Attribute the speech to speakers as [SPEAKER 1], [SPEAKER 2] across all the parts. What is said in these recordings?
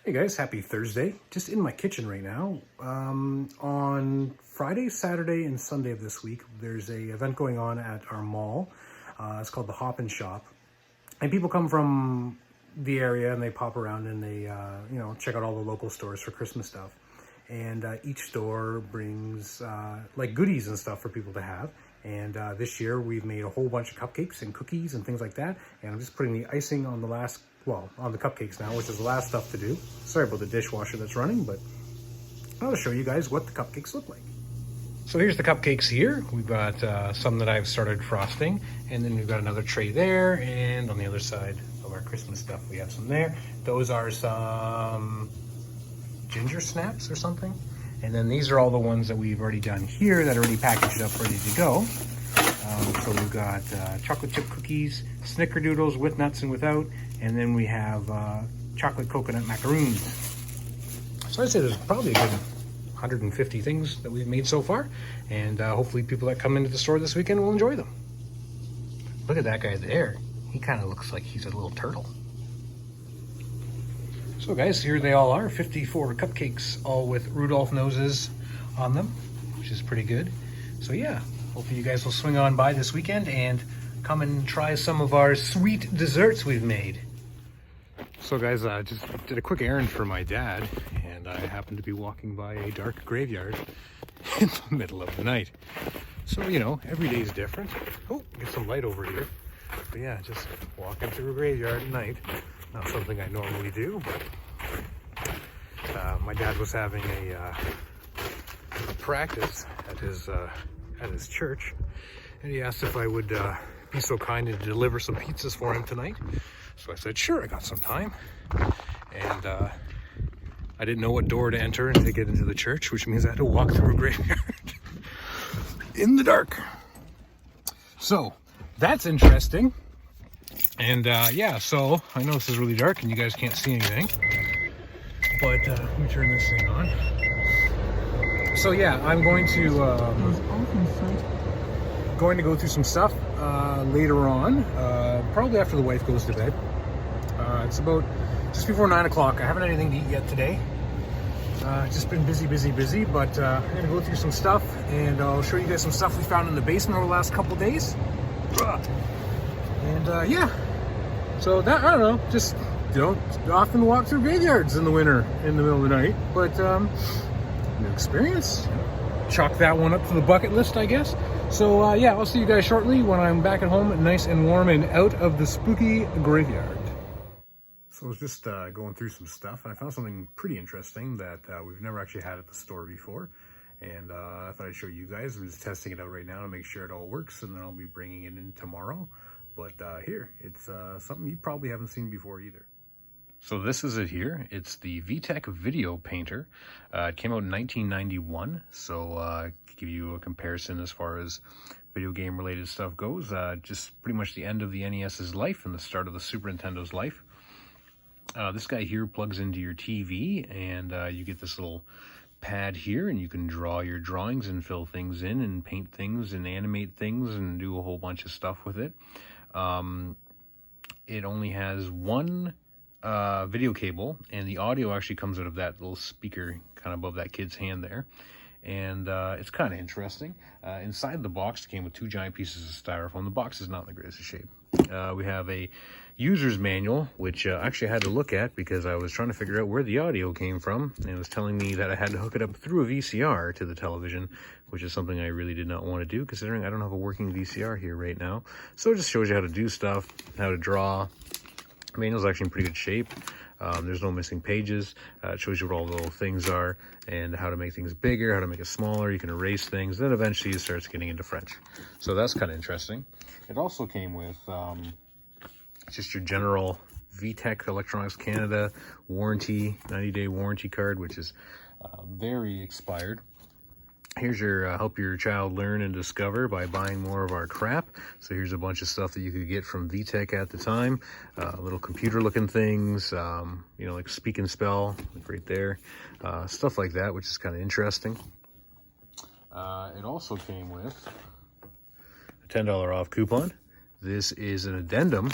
[SPEAKER 1] Hey guys, happy Thursday. Just in my kitchen right now. On Friday, Saturday, and Sunday of this week, there's a event going on at our mall. It's called the Hop and Shop. And people come from the area and they pop around and they, check out all the local stores for Christmas stuff. And each store brings like goodies and stuff for people to have. And this year we've made a whole bunch of cupcakes and cookies and things like that. And I'm just putting the icing on the on the cupcakes now, which is the last stuff to do. Sorry about the dishwasher that's running, but I'll show you guys what the cupcakes look like. So here's the cupcakes here. We've got some that I've started frosting, and then we've got another tray there, and on the other side of our Christmas stuff, we have some there. Those are some ginger snaps or something. And then these are all the ones that we've already done here that are already packaged up, ready to go. So we've got chocolate chip cookies, snickerdoodles with nuts and without, and then we have chocolate coconut macaroons. So I'd say there's probably a good 150 things that we've made so far, and hopefully people that come into the store this weekend will enjoy them. Look at that guy there. He kind of looks like he's a little turtle. So guys, here they all are, 54 cupcakes, all with Rudolph noses on them, which is pretty good. So yeah, hopefully you guys will swing on by this weekend and come and try some of our sweet desserts we've made. So guys, I just did a quick errand for my dad, and I happened to be walking by a dark graveyard in the middle of the night. So, every day is different. Oh, get some light over here. But yeah, just walking through a graveyard at night. Not something I normally do, but my dad was having a practice at his church, and he asked if I would be so kind to deliver some pizzas for him tonight. So I said, sure, I got some time. And I didn't know what door to enter and to get into the church, which means I had to walk through a graveyard in the dark. So that's interesting. And yeah, so I know this is really dark and you guys can't see anything, but let me turn this thing on. So yeah, I'm going to go through some stuff later on, probably after the wife goes to bed. It's about just before 9 o'clock. I haven't had anything to eat yet today. Just been busy, but I'm gonna go through some stuff and I'll show you guys some stuff we found in the basement over the last couple days. And yeah, so that, I don't know, just don't often walk through graveyards in the winter in the middle of the night, but new experience. Chalk that one up to the bucket list, I guess. So yeah, I'll see you guys shortly when I'm back at home, nice and warm and out of the spooky graveyard. So I was just going through some stuff, and I found something pretty interesting that we've never actually had at the store before. And I thought I'd show you guys. I'm just testing it out right now to make sure it all works, and then I'll be bringing it in tomorrow. But here, it's something you probably haven't seen before either. So this is it here. It's the VTech Video Painter. It came out in 1991, so to give you a comparison as far as video game related stuff goes, just pretty much the end of the NES's life and the start of the Super Nintendo's life. This guy here plugs into your TV, and you get this little pad here, and you can draw your drawings and fill things in and paint things and animate things and do a whole bunch of stuff with it. It only has one video cable, and the audio actually comes out of that little speaker kind of above that kid's hand there. And it's kind of interesting. Inside the box, it came with 2 giant pieces of styrofoam. The box is not in the greatest of shape. We have a user's manual, which actually I had to look at because I was trying to figure out where the audio came from, and it was telling me that I had to hook it up through a VCR to the television, which is something I really did not want to do, considering I don't have a working VCR here right now. So it just shows you how to do stuff, how to draw. The manual's actually in pretty good shape. There's no missing pages. It shows you what all the little things are and how to make things bigger, how to make it smaller. You can erase things. Then eventually it starts getting into French. So that's kind of interesting. It also came with just your general VTech Electronics Canada warranty, 90-day warranty card, which is very expired. Here's your help your child learn and discover by buying more of our crap. So here's a bunch of stuff that you could get from VTech at the time. Little computer looking things, like Speak and Spell, like right there. Stuff like that, which is kind of interesting. It also came with a $10 off coupon. This is an addendum.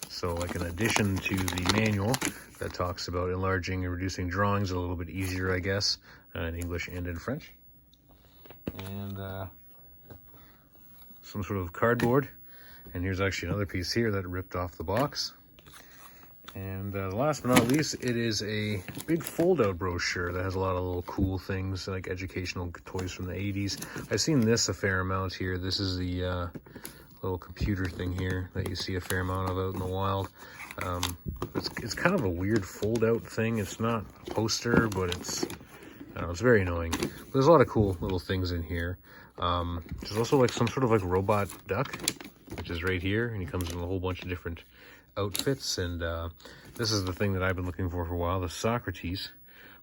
[SPEAKER 1] So like an addition to the manual that talks about enlarging and reducing drawings a little bit easier, I guess, in English and in French. And some sort of cardboard. And here's actually another piece here that ripped off the box. And last but not least, it is a big fold-out brochure that has a lot of little cool things, like educational toys from the 80s. I've seen this a fair amount here. This is the little computer thing here that you see a fair amount of out in the wild. It's kind of a weird fold-out thing. It's not a poster, but it's, I don't know, it's very annoying. But there's a lot of cool little things in here. There's also like some sort of like robot duck, which is right here, and he comes in a whole bunch of different outfits. And this is the thing that I've been looking for a while, the Socrates,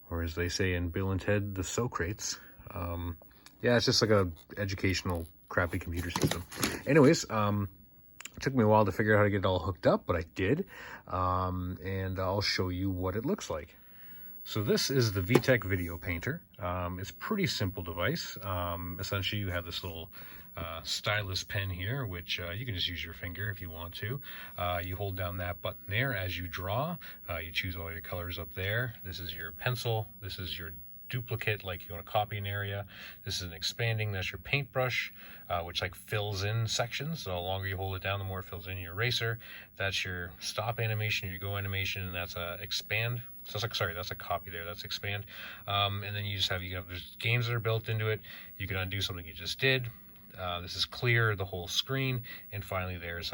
[SPEAKER 1] or as they say in Bill and Ted, the Socrates. Yeah, it's just like a educational crappy computer system. Anyways, it took me a while to figure out how to get it all hooked up, but I did. And I'll show you what it looks like. So this is the VTech Video Painter. It's a pretty simple device. Essentially, you have this little stylus pen here, which you can just use your finger if you want to. You hold down that button there as you draw. You choose all your colors up there. This is your pencil. This is your duplicate, like you want to copy an area. This is an expanding, that's your paintbrush, which like fills in sections. So the longer you hold it down, the more it fills in. Your eraser, that's your stop animation, your go animation, and that's a expand. So it's like, sorry, that's a copy there, that's expand. And then you have there's games that are built into it. You can undo something you just did. This is clear the whole screen. And finally there's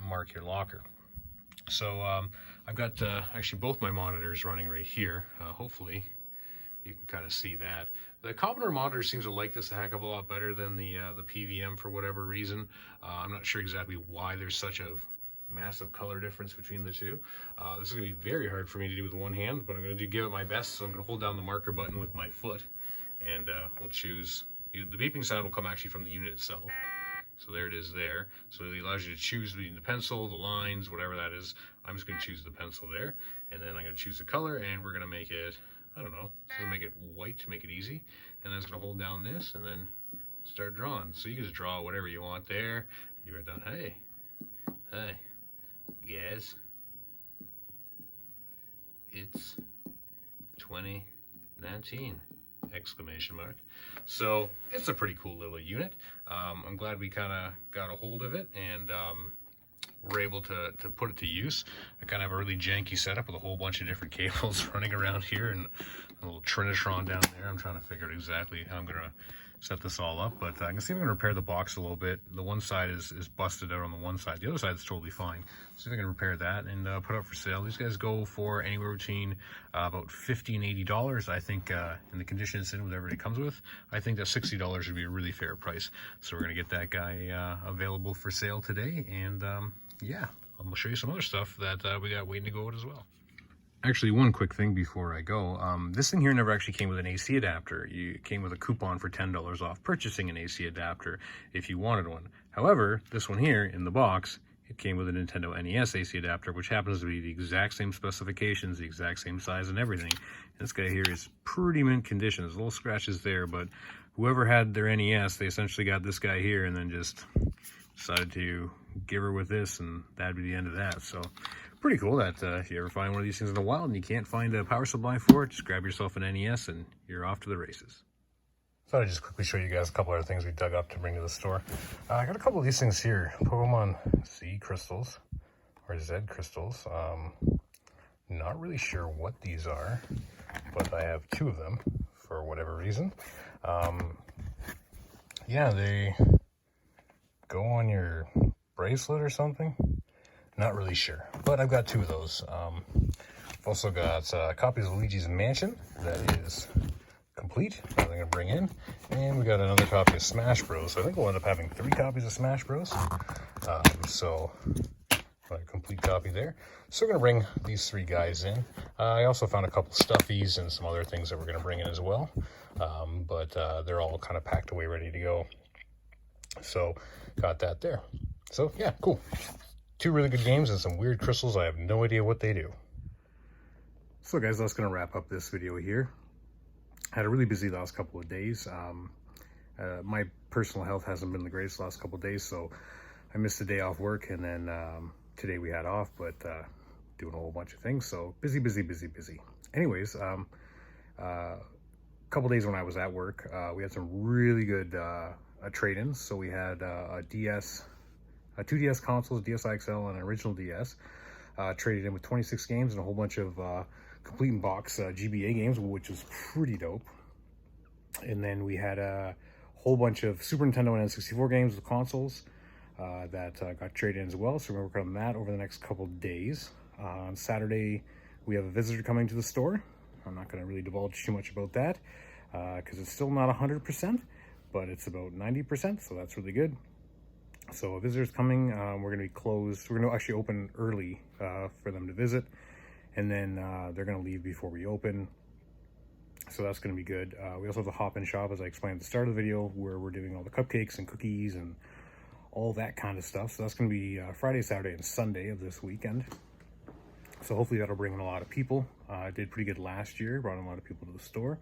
[SPEAKER 1] mark your locker. So I've got actually both my monitors running right here. Hopefully you can kind of see that. The Commodore monitor seems to like this a heck of a lot better than the PVM for whatever reason. I'm not sure exactly why there's such a massive color difference between the two. This is going to be very hard for me to do with one hand, but I'm going to give it my best. So I'm going to hold down the marker button with my foot, and we'll choose. The beeping sound will come actually from the unit itself. So there it is there. So it allows you to choose the pencil, the lines, whatever that is. I'm just going to choose the pencil there, and then I'm going to choose the color, and we're going to make it, I don't know, so make it white to make it easy. And I'm just going to hold down this and then start drawing. So you can just draw whatever you want there. You write down, hey, guys, it's 2019, exclamation mark. So it's a pretty cool little unit. I'm glad we kind of got a hold of it, and we're able to put it to use. I kind of have a really janky setup with a whole bunch of different cables running around here and a little Trinitron down there. I'm trying to figure out exactly how I'm going to set this all up, but I can see if I can repair the box a little bit. The one side is busted out on the one side. The other side is totally fine. See if I can repair that and put it up for sale. These guys go for anywhere between about $50 and $80. I think in the condition it's in with everything it comes with, I think that $60 would be a really fair price. So we're going to get that guy available for sale today, and yeah, I'm going to show you some other stuff that we got waiting to go out as well. Actually, one quick thing before I go. This thing here never actually came with an AC adapter. You came with a coupon for $10 off purchasing an AC adapter if you wanted one. However, this one here in the box, it came with a Nintendo NES AC adapter, which happens to be the exact same specifications, the exact same size and everything. And this guy here is pretty mint condition. There's little scratches there, but whoever had their NES, they essentially got this guy here and then just decided to give her with this, and that'd be the end of that. So pretty cool that if you ever find one of these things in the wild and you can't find a power supply for it, just grab yourself an NES and you're off to the races. Thought I'd just quickly show you guys a couple other things we dug up to bring to the store. I got a couple of these things here, Pokemon Z crystals, or Z crystals. Not really sure what these are, but I have two of them for whatever reason. Yeah, they go on your bracelet or something. Not really sure, but I've got two of those. I've also got copies of Luigi's Mansion that is complete, that I'm going to bring in. And we got another copy of Smash Bros. So I think we'll end up having 3 copies of Smash Bros. So a complete copy there. So we're going to bring these 3 guys in. I also found a couple stuffies and some other things that we're going to bring in as well. But they're all kind of packed away, ready to go. So got that there. So yeah, cool. 2 really good games and some weird crystals. I have no idea what they do. So guys, that's going to wrap up this video here. Had a really busy last couple of days. My personal health hasn't been the greatest the last couple of days, so I missed a day off work, and then today we had off, but doing a whole bunch of things. So busy, busy, busy, busy. Anyways, couple days when I was at work, we had some really good trade-ins. So we had a DS, two DS consoles, DSi XL and an original DS, traded in with 26 games and a whole bunch of complete in box GBA games, which was pretty dope. And then we had a whole bunch of Super Nintendo and N64 games with consoles that got traded in as well. So we're working on that over the next couple days. On Saturday, we have a visitor coming to the store. I'm not going to really divulge too much about that because it's still not 100%, but it's about 90%, so that's really good. So a visitor's coming. We're going to be closed. We're going to actually open early for them to visit, and then they're going to leave before we open. So that's going to be good. We also have the hop-in shop, as I explained at the start of the video, where we're doing all the cupcakes and cookies and all that kind of stuff. So that's going to be Friday, Saturday, and Sunday of this weekend. So hopefully that'll bring in a lot of people. Did pretty good last year, brought in a lot of people to the store.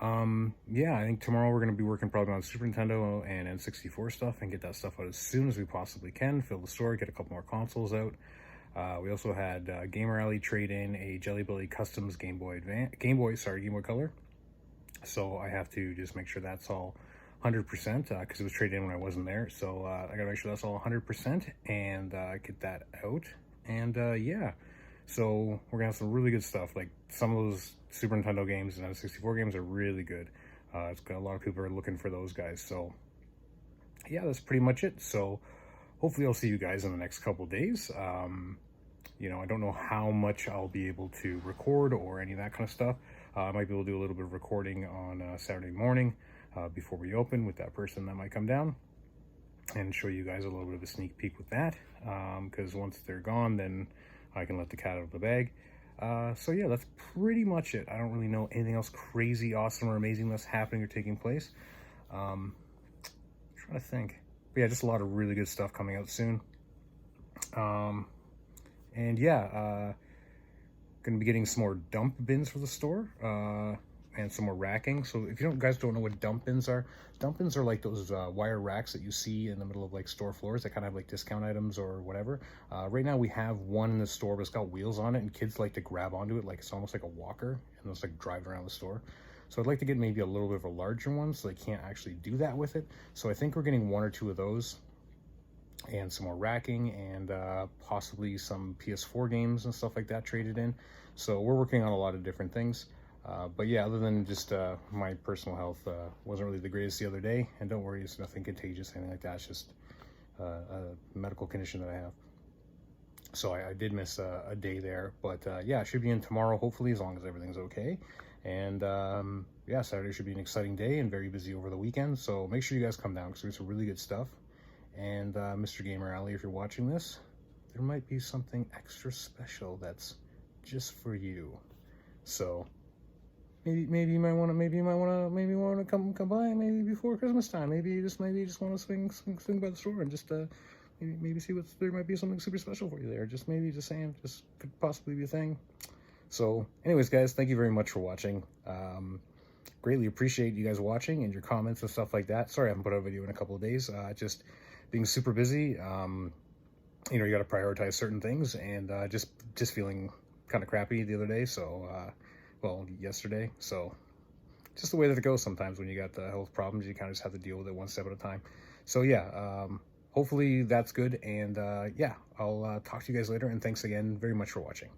[SPEAKER 1] Yeah, I think tomorrow we're going to be working probably on Super Nintendo and N64 stuff and get that stuff out as soon as we possibly can. Fill the store, get a couple more consoles out. We also had Gamer Alley trade in a Jelly Belly Customs Game Boy Color. So I have to just make sure that's all 100% because it was traded in when I wasn't there. So I gotta make sure that's all 100% and get that out. And yeah, so we're gonna have some really good stuff. Like some of those Super Nintendo games and N64 games are really good. It's got a lot of people are looking for those guys. So yeah, that's pretty much it. So hopefully I'll see you guys in the next couple days. You know, I don't know how much I'll be able to record or any of that kind of stuff. I might be able to do a little bit of recording on Saturday morning before we open with that person that might come down and show you guys a little bit of a sneak peek with that. Because once they're gone, then I can let the cat out of the bag. So yeah, that's pretty much it. I don't really know anything else crazy, awesome, or amazing that's happening or taking place. Trying to think. But yeah, just a lot of really good stuff coming out soon. And yeah, gonna be getting some more dump bins for the store, and some more racking. So if you guys don't know what dump bins are like those wire racks that you see in the middle of like store floors that kind of have like discount items or whatever. Right now we have one in the store, but it's got wheels on it, and kids like to grab onto it like it's almost like a walker, and it's like driving around the store. So I'd like to get maybe a little bit of a larger one so they can't actually do that with it. So I think we're getting 1 or 2 of those, and some more racking, and possibly some PS4 games and stuff like that traded in. So we're working on a lot of different things. But yeah, other than just my personal health wasn't really the greatest the other day. And don't worry, it's nothing contagious, anything like that. It's just a medical condition that I have. So I did miss a day there. But yeah, I should be in tomorrow, hopefully, as long as everything's okay. And yeah, Saturday should be an exciting day and very busy over the weekend. So make sure you guys come down because there's some really good stuff. And Mr. Gamer Alley, if you're watching this, there might be something extra special that's just for you. So maybe you might want to come by maybe before Christmas time. Maybe you just want to swing by the store and just maybe see what there might be something super special for you there. Just saying, just could possibly be a thing. So anyways, guys, thank you very much for watching. Greatly appreciate you guys watching and your comments and stuff like that. Sorry I haven't put out a video in a couple of days. Just being super busy. You know, you got to prioritize certain things, and just feeling kind of crappy the other day. So, well, yesterday. So, just the way that it goes sometimes when you got the health problems. You kind of just have to deal with it one step at a time. So, yeah, hopefully that's good. And yeah, I'll talk to you guys later. And thanks again very much for watching.